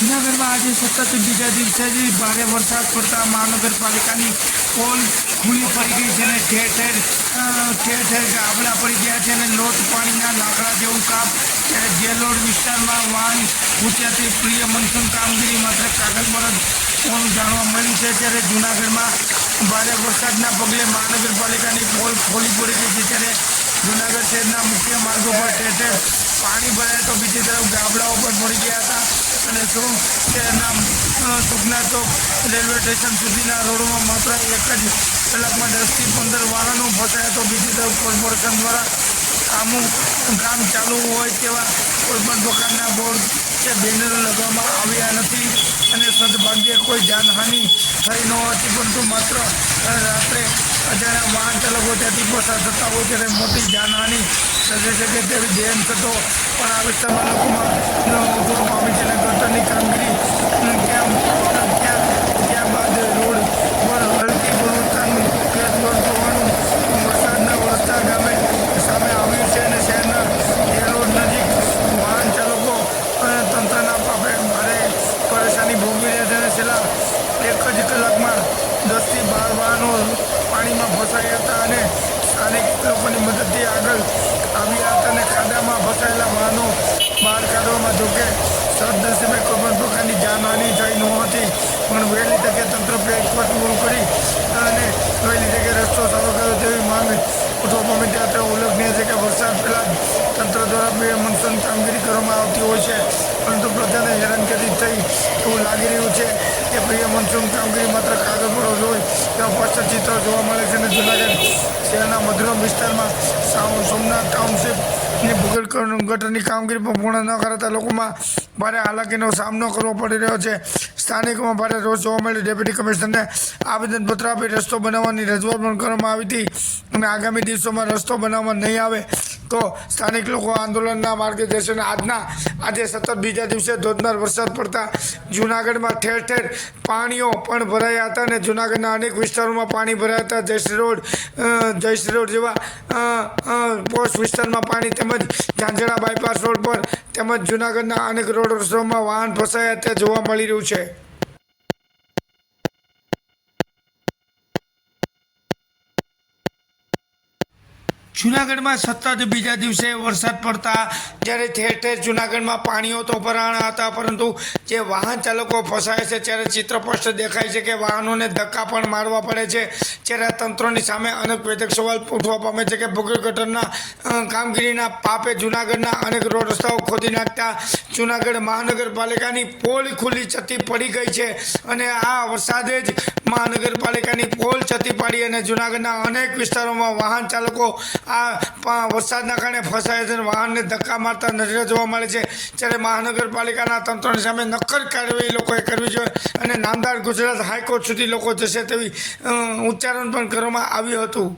જૂનાગઢમાં આજે સતત બીજા દિવસે જ ભારે વરસાદ પડતા મહાનગરપાલિકાની પોલ ખુલ્લી પડી ગઈ છે અને ઠેર ઠેર ગાબડા પડી ગયા છે અને લોટ પાણીના લાકડા જેવું કામ. ત્યારે જેલોડ વિસ્તારમાં વાહન ઊંચાથી પ્રિય મનસૂન કામગીરી માત્ર કાગળ પર જ હોવાનું જાણવા મળ્યું છે. ત્યારે જૂનાગઢમાં ભારે વરસાદના પગલે મહાનગરપાલિકાની પોલ ખોલી પડી ગઈ છે. ત્યારે જૂનાગઢ શહેરના મુખ્ય માર્ગો પર ઠેર ઠેર પાણી ભરાય તો બીજી તરફ ગાબડાઓ પણ પડી ગયા હતા અને શહેરના સુખના ચોક રેલવે સ્ટેશન સુધીના રોડમાં માત્ર એક જ કલાકમાં 10થી 15 વાહનો ફસાયા તો બીજી તરફ કોર્પોરેશન દ્વારા કામ ચાલુ હોય તેવા કોઈપણ પ્રકારના બોર્ડ કે બેનરો લગાવવામાં આવ્યા નથી અને સદભાગ્યે કોઈ જાનહાનિ થઈ નહોતી, પરંતુ માત્ર રાત્રે અજાણ્યા વાહન ચાલકો ત્યાંથી પસાર થતા હોય ત્યારે મોટી જાનહાનિ સર્જાઈ શકે તેવી ધ્યાન થતો પણ આ વિસ્તારમાં લોકોમાં ઉઠવા પામી છે અને ગટરની કામગીરી ત્યાં બાદ રોડ પર હલકી ગુણવત્તાનું પેટ્રોલ હોવાનું વરસાદના વરસતા ગામે સામે આવ્યું છે અને શહેરના એરોડ નજીક વાહન ચાલકો તંત્રના પાપે ભારે પરેશાની ભોગવી રહ્યા છે અને છેલ્લા એક જ કલાકમાં 10થી 12 વાહનો પાણીમાં ફસાયા હતા અને સ્થાનિક લોકોની મદદથી આગળ આવ્યા હતા અને ખાડામાં ફસાયેલા વાહનો બહાર કાઢવામાં. જોકે સદનસીબે કોઈપણ પ્રકારની જાનહાનિ થઈ નહોતી, પણ વહેલી તકે તંત્ર પેચવર્ક પૂરું કરી અને વહેલી તકે રસ્તો સારો કર્યો તેવી માંગ ઉઠવા પામી. ત્યારે ઉલ્લેખનીય છે કે વરસાદ પહેલાં જ તંત્ર દ્વારા મનસૂન કામગીરી કરવામાં આવતી હોય છે, પરંતુ પ્રજાને હેરાનગતિ થઈ એવું લાગી રહ્યું છે કે પ્રિય મનસૂન કામગીરી માત્ર કાગળ પર જ હોય તેવા સ્પષ્ટ ચિત્ર જોવા મળે છે અને જૂનાગઢ શહેરના મધુરમ વિસ્તારમાં સોમનાથ ટાઉનશીપની ભૂગર્ભ ગટરની કામગીરી પણ પૂર્ણ ન કરાતા લોકોમાં ભારે હાલાકીનો સામનો કરવો પડી રહ્યો છે. સ્થાનિકોમાં ભારે રોષ જોવા મળ્યો. ડેપ્યુટી કમિશનરને આવેદનપત્ર આપી રસ્તો બનાવવાની રજૂઆત પણ કરવામાં આવી હતી અને આગામી દિવસોમાં રસ્તો બનાવવામાં નહીં આવે તો સ્થાનિક લોકો આંદોલનના માર્ગે જશે. આજે સતત બીજા દિવસે ધોધમાર વરસાદ પડતા જૂનાગઢમાં ઠેર ઠેર પાણીઓ પણ ભરાયા હતા અને જૂનાગઢના અનેક વિસ્તારોમાં પાણી ભરાયા હતા. જયશ્રી રોડ જેવા પોસ્ટ વિસ્તારમાં પાણી તેમજ ઝાંઝણા બાયપાસ રોડ પર તેમજ જૂનાગઢના અનેક રોડ રસ્તાઓમાં વાહન ફસાયા તે જોવા મળી રહ્યું છે. જૂનાગઢમાં સતત બીજા દિવસે વરસાદ પડતા જ્યારે ઠેર ઠેર જૂનાગઢમાં પાણીઓ તો ભરાણા હતા, પરંતુ જે વાહન ચાલકો ફસાય છે ત્યારે ચિત્ર સ્પષ્ટ દેખાય છે કે વાહનોને ધક્કા પણ મારવા પડે છે. જ્યારે તંત્રની સામે અનેક વેધક સવાલ ઉઠવા પામે છે કે ભૂગર્ભ ગટરના કામગીરીના પાપે જૂનાગઢના અનેક રોડ રસ્તાઓ ખોદી નાખતા જૂનાગઢ મહાનગરપાલિકાની પોલ ખુલ્લી છતી પડી ગઈ છે અને આ વરસાદે જ મહાનગરપાલિકાની પોલ છતી પાડી અને જૂનાગઢના અનેક વિસ્તારોમાં વાહન ચાલકો આ વરસાદના કારણે ફસાય છે અને વાહનને ધક્કા મારતા નજરે જોવા મળે છે. જ્યારે મહાનગરપાલિકાના તંત્રની સામે નક્કર કાર્યવાહી લોકોએ કરવી જોઈએ અને નામદાર ગુજરાત હાઈકોર્ટ સુધી લોકો જશે તેવી ઉચ્ચારણ પણ કરવામાં આવ્યું હતું.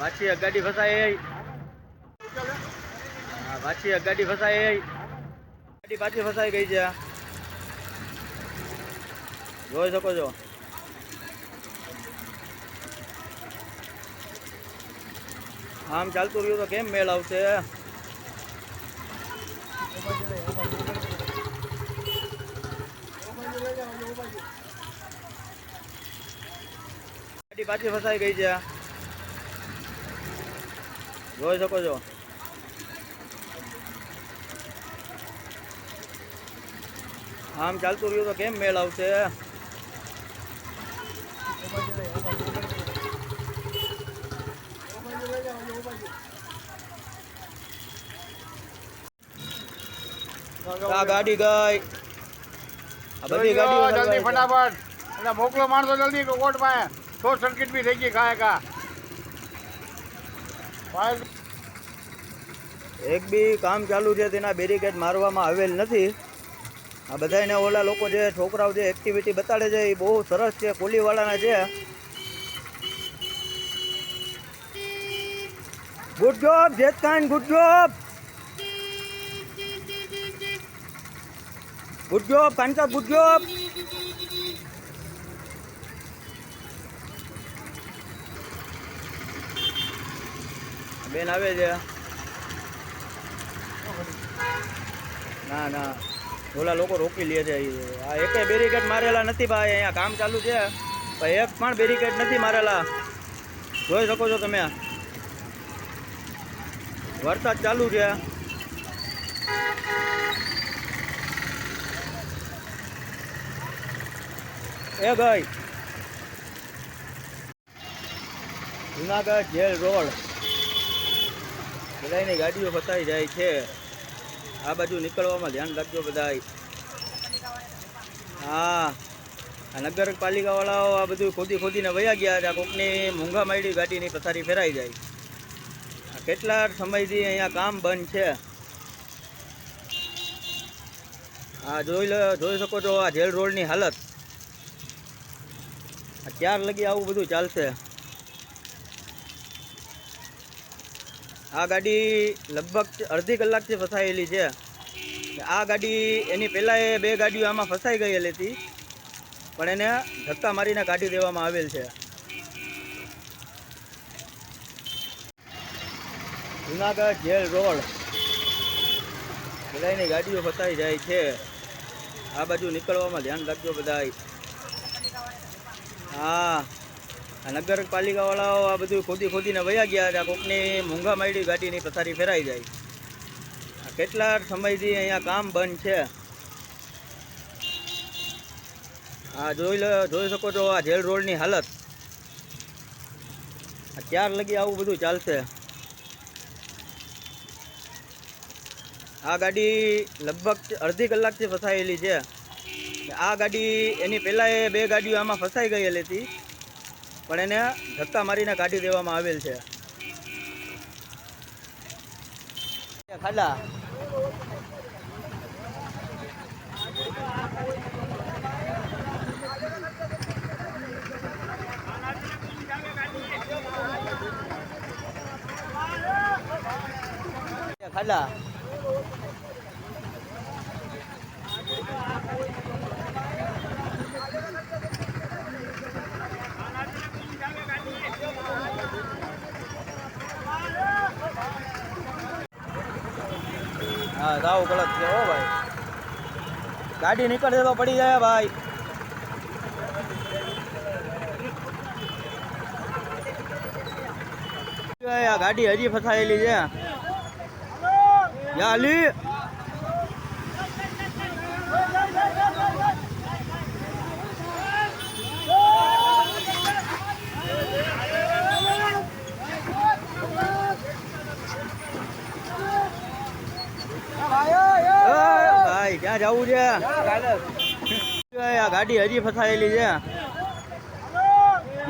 પાછી એક ગાડી ફસાઈ. પાછી એક ગાડી ફસાઈ. ગાડી પાછી ફસાઈ ગઈ છે, જોઈ શકો છો. આમ ચાલતું રહ્યું તો કેમ મેળ આવશે. ગાડી પાછી ફસાઈ ગઈ છે, જોઈ શકો છો. આમ ચાલતું રહ્યું તો કેમ મેળ આવશે. આ ગાડી ગઈ, આ બધી ગાડીઓ જલ્દી ફટાફટ એટલે મોકલો માણસો જલ્દી કોર્ટમાં. શોર્ટ સર્કિટ બી થઈ ગઈ ખાય કા. એક બી કામ ચાલુ છે તેના બેરિકેડ મારવામાં આવેલ નથી. આ બધાને ઓલા લોકો જે છોકરાઓ જે એક્ટિવિટી બતાડે છે એ બહુ સરસ છે, કોલીવાળાના છે. ગુડ જોબ જેત Khan, good job, good job Khan સાહેબ, ગુડ જોબ. બેન આવે છે. ના ના, ઓલા લોકો રોકી લે છે. આ એકે બેરિકેડ મારેલા નથી ભાઈ, અહીંયા કામ ચાલુ છે પણ એક પણ બેરિકેડ નથી મારેલા. જોઈ શકો છો તમે, વરસાદ ચાલુ છે. એ ગઈ જુનાગઢ જેલ રોડ, બધાની ગાડીઓ ફસાઈ જાય છે. આ બાજુ નીકળવામાં ધ્યાન રાખજો બધાય. હા, આ નગરપાલિકાવાળાઓ આ બધું ખોદીને વયા ગયા છે. કોકની મૂંઘા માયડી ગાડીની પથારી ફેરાઈ જાય. આ કેટલા સમયથી અહીંયા કામ બંધ છે. આ જોઈ શકો છો આ જેલ રોડની હાલત. ક્યાર લગી આવું બધું ચાલશે. આ ગાડી લગભગ અડધી કલાકથી ફસાયેલી છે. આ ગાડી એની પહેલાં એ બે ગાડીઓ આમાં ફસાઈ ગયેલી હતી પણ એને ધક્કા મારીને કાઢી દેવામાં આવેલ છે. જુનાગઢ જેલ રોડ, બધાની ગાડીઓ ફસાઈ જાય છે. આ બાજુ નીકળવામાં ધ્યાન રાખજો બધાય. હા, આ નગરપાલિકાવાળાઓ આ બધું ખોદીને વયા ગયા છે. કોકની મૂંઘા માયડી ગાડીની પથારી ફેરાઈ જાય. આ કેટલા સમયથી અહીંયા કામ બંધ છે. આ જોઈ શકો છો આ જેલ રોડની હાલત. ક્યાર લગી આવું બધું ચાલશે. આ ગાડી લગભગ અડધી કલાકથી ફસાયેલી છે. આ ગાડી એની પહેલાં એ બે ગાડીઓ આમાં ફસાઈ ગયેલી હતી પણ એને ધક્કા મારીને કાઢી દેવામાં આવેલ છે. ખાડા ખાડા હા સાવ ગલત છે હો ભાઈ. ગાડી નીકળે તો પડી જાય ભાઈ. આ ગાડી હજી ફસાયેલી છે. યાલી ક્યાં જવું છે? આ ગાડી હજી ફસાયેલી છે.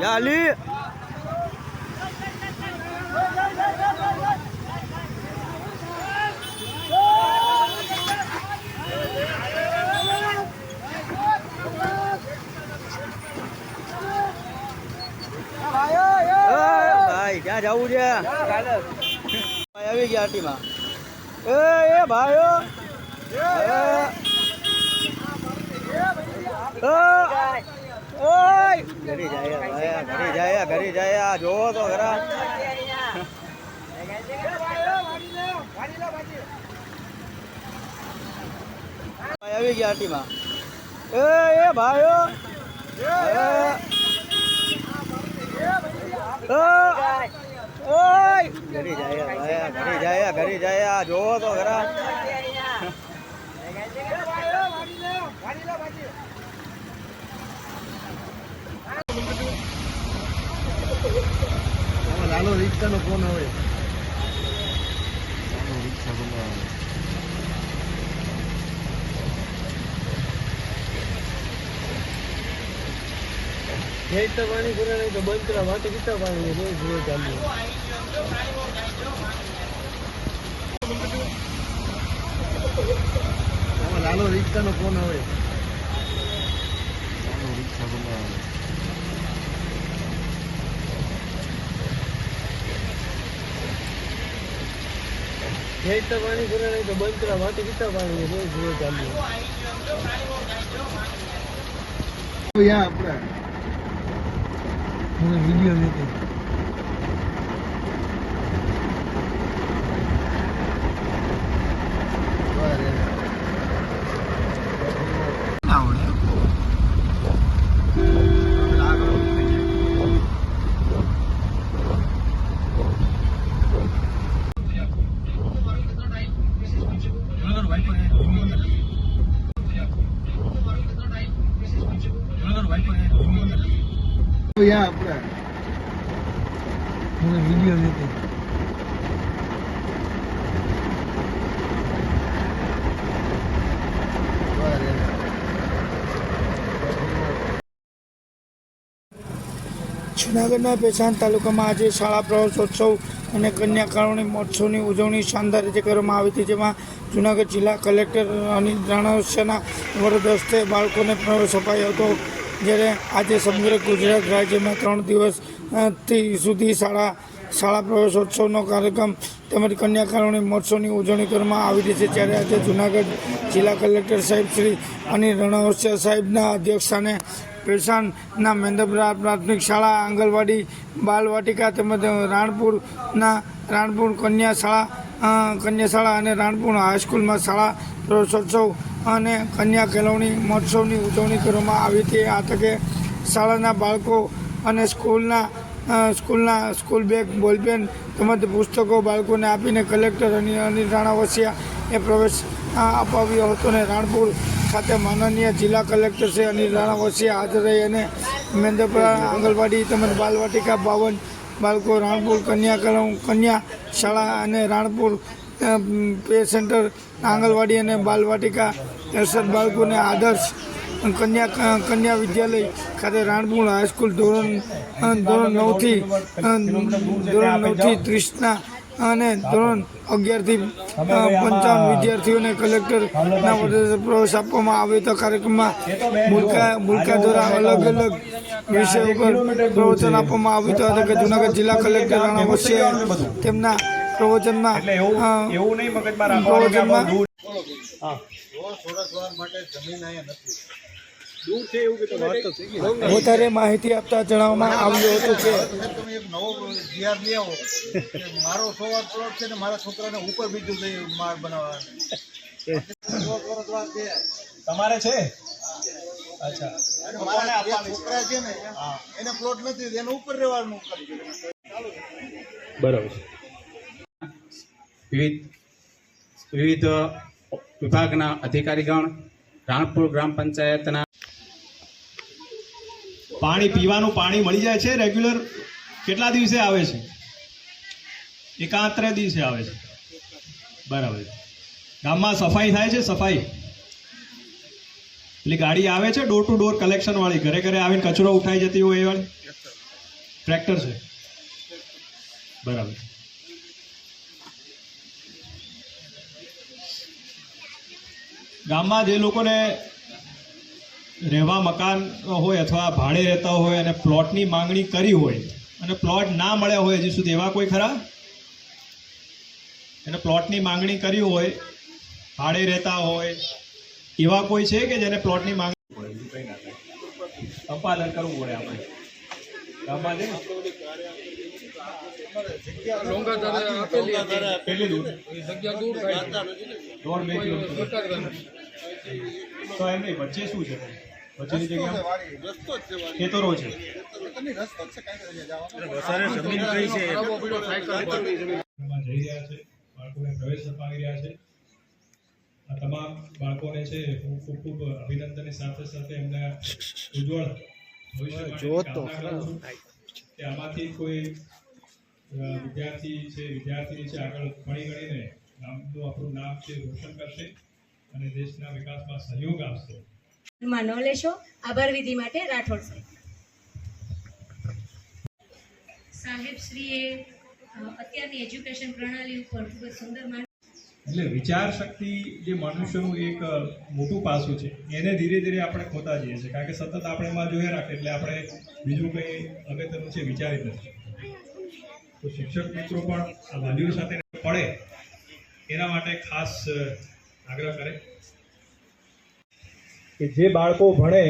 યાલી ભાઈ ક્યાં જવું છે? આવી ગયા આટીમાં. એ ભાઈઓ ઘરે જાય ઘરે જાય જોવો તો ખરા. આવી ગયા આટીમાં. એ ભાઈઓ ઘરે જાય જોવો તો ખરા. લાલો રિક્ષાનો ફોન આવે. પાણી પૂરા નહીં તો બંધ કરવા માટે કેટલા પાણી રોજ રોજ ચાલુ. લાલો રિક્ષાનો ફોન આવે. રિક્ષા બોલાવે. પાણી પૂરા નહીં તો બંધ કરવા માટે કેટલા પાણી રોજ રોજ ચાલુ. આપણે વિડીયો નથી. આપણે વિડીયો નથી. જૂનાગઢના ભેસાણ તાલુકામાં આજે શાળા પ્રવેશોત્સવ અને કન્યા કેળવણી મહોત્સવની ઉજવણી શાનદાર રીતે કરવામાં આવી હતી, જેમાં જૂનાગઢ જિલ્લા કલેક્ટર અનિલ રાણાવસિયાના વરદ હસ્તે બાળકોને પ્રવેશ અપાયો હતો. જ્યારે આજે સમગ્ર ગુજરાત રાજ્યમાં 3 દિવસથી સુધી શાળા પ્રવેશોત્સવનો કાર્યક્રમ તેમજ કન્યા કેળવણી મહોત્સવની ઉજવણી કરવામાં આવી રહી છે. ત્યારે આજે જૂનાગઢ જિલ્લા કલેક્ટર સાહેબ શ્રી અનિલ રાણાવસિયા સાહેબના અધ્યક્ષસ્થાને ભેસાણના મેંદરપરા પ્રાથમિક શાળા, આંગણવાડી, બાલવાટિકા તેમજ રાણપુર કન્યા શાળા અને રાણપુર હાઈસ્કૂલમાં શાળા પ્રવેશોત્સવ અને કન્યા કેળવણી મહોત્સવની ઉજવણી કરવામાં આવી હતી. આ તકે શાળાના બાળકો અને સ્કૂલ બેગ, બોલપેન તેમજ પુસ્તકો બાળકોને આપીને કલેક્ટર અનિલ રાણાવસિયાએ પ્રવેશ અપાવ્યો હતો અને રાણપુર ખાતે માનનીય જિલ્લા કલેક્ટર શ્રી અનિલ રાણાવસિયા હાજર રહી અને મેંદરપરા આંગણવાડી તેમજ બાલવાટિકા 52 બાળકો, રાણપુર કન્યા શાળા અને રાણપુર પે સેન્ટર આંગણવાડી અને બાલવાટિકા 63 બાળકોને આદર્શ કન્યા વિદ્યાલય ખાતે રાણપુર હાઈસ્કૂલ ધોરણ 9થી 30ના અને ધોરણ 11થી 55 વિદ્યાર્થીઓને કલેક્ટરના વડે પ્રવેશ આપવામાં આવ્યો હતો. કાર્યક્રમમાં મુલકા દ્વારા અલગ અલગ વિષય ઉપર પ્રવચન આપવામાં આવ્યું હતું કે જૂનાગઢ જિલ્લા કલેક્ટર રાણાવસિયાએ તેમના પ્રવચનમાં વધારે માહિતી આપતા જણાવવામાં આવ્યું હતું કે તમે એક નવો જીઆર લઈ આવો. મારો 100 પ્લોટ છે ને મારા છોકરાને ઉપર બીજું બનાવવા તમારે છે. અચ્છા, મારા છોકરા છે ને એને પ્લોટ નથી, એને ઉપર રહેવાનું. બરાબર. વિવિધ વિભાગના અધિકારીગણ, રાણપુર ગ્રામ પંચાયતના પાણી, પીવાનું પાણી મળી જાય છે રેગ્યુલર. કેટલા દિવસે આવે છે? એકાંતરે દિવસે આવે છે. બરાબર. ગામમાં સફાઈ થાય છે? સફાઈ એટલે ગાડી આવે છે ડોર ટુ ડોર કલેક્શન વાળી, ઘરે ઘરે આવીને કચરો ઉઠાઈ જતી હોય એ વાળી? ટ્રેક્ટર છે, બરાબર. ગામમાં જે લોકોને રહેવા મકાન હોય અથવા ભાડે રહેતા હોય અને પ્લોટની માંગણી કરી હોય અને પ્લોટ ના મળ્યા હોય હજી સુધી, એવા કોઈ ખરા? એને પ્લોટની માંગણી કરી હોય, ભાડે રહેતા હોય, એવા કોઈ છે કે જેને પ્લોટની માંગણી હોય? બીજું કંઈ ના થાય, સંપાદન કરવું પડે આપણે ગામમાં છે ને. કેટલી દૂર? 1.5-2 કિલોમીટર. તો એમ નહીં, વચ્ચે શું છે? વચ્ચેની જગ્યા ખેતરો છે. જઈ રહ્યા છે, બાળકોને પ્રવેશ અપાવી રહ્યા છે. આ તમામ બાળકોને છે હું ખૂબ ખૂબ અભિનંદનની સાથે સાથે એમને ઉજ્જવળ ભવિષ્ય માટે કામના કરું છું કે આમાંથી કોઈ વિદ્યાર્થી છે, વિદ્યાર્થીની છે, આગળ ભણી ગણીને ગામનું આપણું નામ છે રોશન કરશે અને દેશના વિકાસમાં સહયોગ આપશે. માં ન લેશો. આભાર વિધિ માટે રાઠોડ સાહેબ શ્રીએ અત્યારની એજ્યુકેશન પ્રણાલી ઉપર ખૂબ જ સુંદર એટલે વિચાર શક્તિ જે મનુષ્યનું એક મોટું પાસું છે એને ધીરે ધીરે આપણે ખોતા જઈએ છીએ, કારણ કે સતત આપણે એમાં જોયા રાખીએ એટલે આપણે બીજું કંઈ અગત્યનું છે વિચારી નથી. તો શિક્ષક મિત્રો પણ આ વેલ્યુ સાથે પડે એના માટે ખાસ આગ્રહ કરે કે જે બાળકો ભણે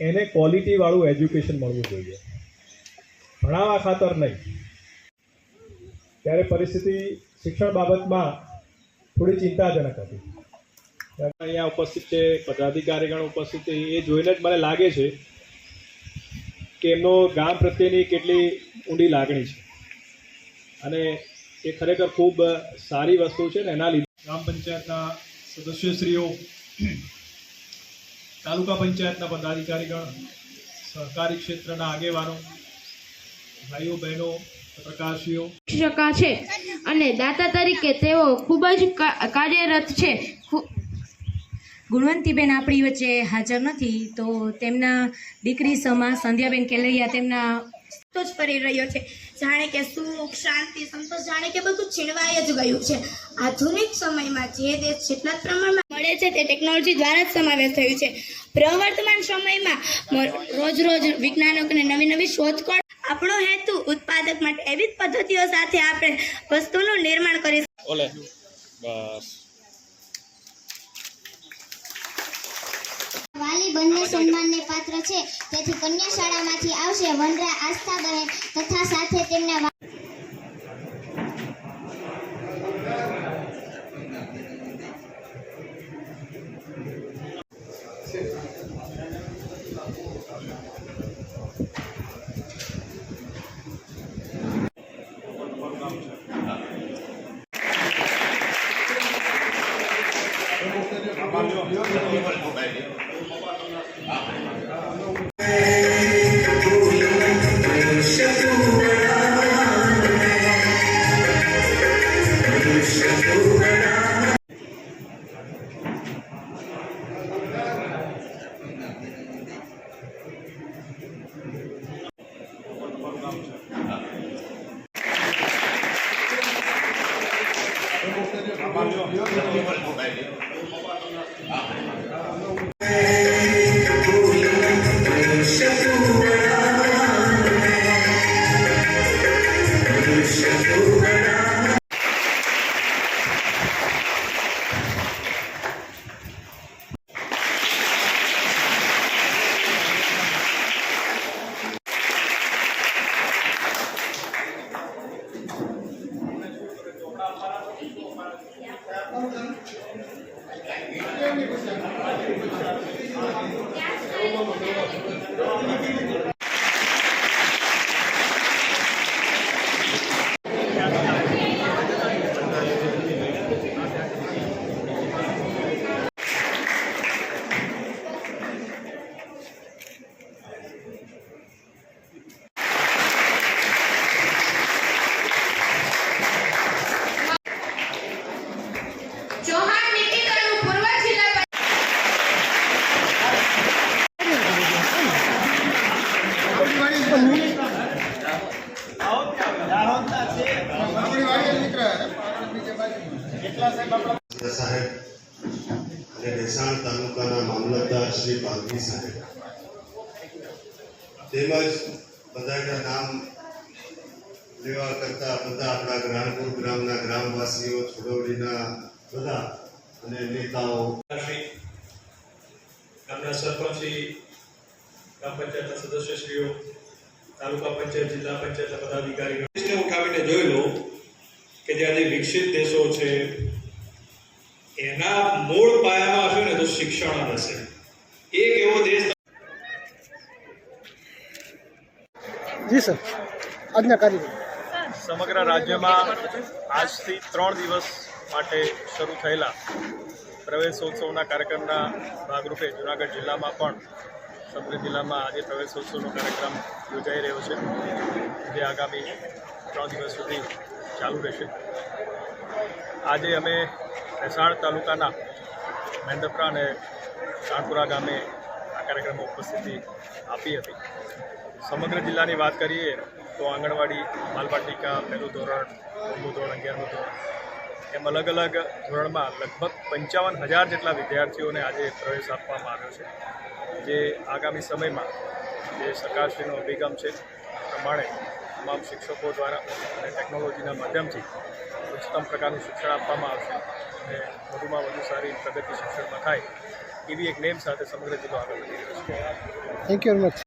એને ક્વોલિટીવાળું એજ્યુકેશન મળવું જોઈએ, ભણાવવા ખાતર નહીં. ત્યારે પરિસ્થિતિ શિક્ષણ બાબતમાં થોડી ચિંતાજનક હતી. અહીંયા ઉપસ્થિત છે, પદાધિકારીગણ ઉપસ્થિત છે, એ જોઈને જ મને લાગે છે કે એમનો ગામ પ્રત્યેની કેટલી ઊંડી લાગણી છે અને એ ખરેખર ખૂબ સારી વસ્તુ છે ને. એના લીધે ગ્રામ પંચાયતના સદસ્યશ્રીઓ, તાલુકા પંચાયતના પદાધિકારીગણ, સહકારી ક્ષેત્રના આગેવાનો, ભાઈઓ બહેનો, પત્રકારશ્રીઓ શિક્ષકા છે અને દાતા તરીકે તેઓ ખૂબ જ કાર્યરત છે. ગુણવંતીબેન આપણી વચ્ચે હાજર નથી, તો તેમના દીકરી સમા સંધ્યાબેન કેલરિયા તેમના જ ફરી રહ્યો છે. જાણે કે સુખ, શાંતિ, સંતોષ જાણે કે બધું છીનવાઈ જ ગયું છે. આધુનિક સમયમાં જે દેશ જેટલા પ્રમાણમાં મળે છે તે ટેકનોલોજી દ્વારા જ સમાવેશ થયું છે. પ્રવર્તમાન સમયમાં રોજ રોજ વિજ્ઞાનકોને નવી નવી શોધખોળ. આપણો હેતુ ઉત્પાદક માટે એવી જ પદ્ધતિઓ સાથે આપણે વસ્તુનું નિર્માણ કરીશું. વાલી બંને સન્માનને પાત્ર છે, તેથી કન્યા શાળામાંથી આવશે વનરા આસ્થાબહેન તથા સાથે તેમના સાહેબ અને ભેસાણ તાલુકાના મામલતદાર શ્રી બાગવી સાહેબ તેમજ બધાના નામ લેવા કરતા બધા આપણા ગ્રામપુર ગ્રામના ગ્રામવાસીઓ છોડવડીના બધા અને નેતાઓ ગામના સરપંચી ગ્રામ પંચાયતના સદસ્યશ્રીઓ તાલુકા પંચાયત જિલ્લા પંચાયતના પદાધિકારીઓ ઉઠાવીને જોઈ લો કે જ્યાં જે વિકસિત દેશો છે એના મૂળ પાયામાં હશે ને તો શિક્ષણ જ હશે. એક એવો દેશ જી સર આજના કાર્યક્રમ સમગ્ર રાજ્યમાં આજથી 3 દિવસ માટે શરૂ થયેલા પ્રવેશોત્સવના કાર્યક્રમના ભાગરૂપે જૂનાગઢ જિલ્લામાં પણ સમગ્ર જિલ્લામાં આજે પ્રવેશોત્સવનો કાર્યક્રમ યોજાઈ રહ્યો છે, જે આગામી 3 દિવસ સુધી ચાલુ રહેશે. આજે અમે ભેસાણ તાલુકાના મહેન્દ્રપુરા અને શાણપુરા ગામે આ કાર્યક્રમમાં ઉપસ્થિતિ આપી હતી. સમગ્ર જિલ્લાની વાત કરીએ તો આંગણવાડી, બાલવાટિકા, પહેલું ધોરણ, 9મું ધોરણ, 11મું ધોરણ એમ અલગ અલગ ધોરણમાં લગભગ 55,000 જેટલા વિદ્યાર્થીઓને આજે પ્રવેશ આપવામાં આવ્યો છે, જે આગામી સમયમાં જે સરકારશ્રીનો અભિગમ છે પ્રમાણે તમામ શિક્ષકો દ્વારા અને ટેકનોલોજીના માધ્યમથી ઉચ્ચતમ પ્રકારનું શિક્ષણ આપવામાં આવશે અને વધુમાં વધુ સારી પ્રગતિ શિક્ષણમાં થાય એવી એક નેમ સાથે સમગ્ર જિલ્લો આગળ વધી રહ્યો છે. Thank you very much.